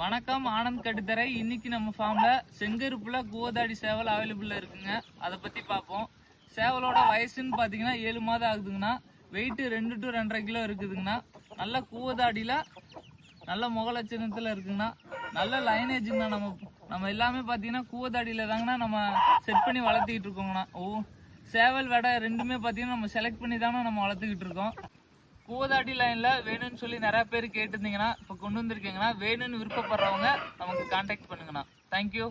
வணக்கம், ஆனந்த் கட்டுத்தரை. இன்னைக்கு நம்ம ஃபார்ம்ல செங்கருப்புல கூவதாடி சேவல் அவைலபிள் இருக்குங்க. அதை பத்தி பார்ப்போம். சேவலோட வயசுன்னு பாத்தீங்கன்னா 7 மாதம் ஆகுதுங்கண்ணா. வெயிட் 2 to 2.5 கிலோ இருக்குதுங்கண்ணா. நல்ல கூவதாடியில நல்ல முக லட்சணத்துல இருக்குங்கண்ணா. நல்ல லைனேஜுங்கண்ணா. நம்ம எல்லாமே பாத்தீங்கன்னா கூவதாடியில தாங்கண்ணா நம்ம செட் பண்ணி வளர்த்திக்கிட்டு இருக்கோங்கண்ணா. சேவல் வெடை ரெண்டுமே பாத்தீங்கன்னா நம்ம செலக்ட் பண்ணி தானே நம்ம வளர்த்துக்கிட்டு இருக்கோம். கூவதாடி லைன்ல வேணும்னு சொல்லி நிறைய பேர் கேட்டிருந்தீங்கன்னா இப்போ கொண்டு வந்திருக்கீங்கன்னா, வேணும்னு விருப்பப்படுறவங்க நமக்கு கான்டாக்ட் பண்ணுங்கண்ணா. தேங்க்யூ.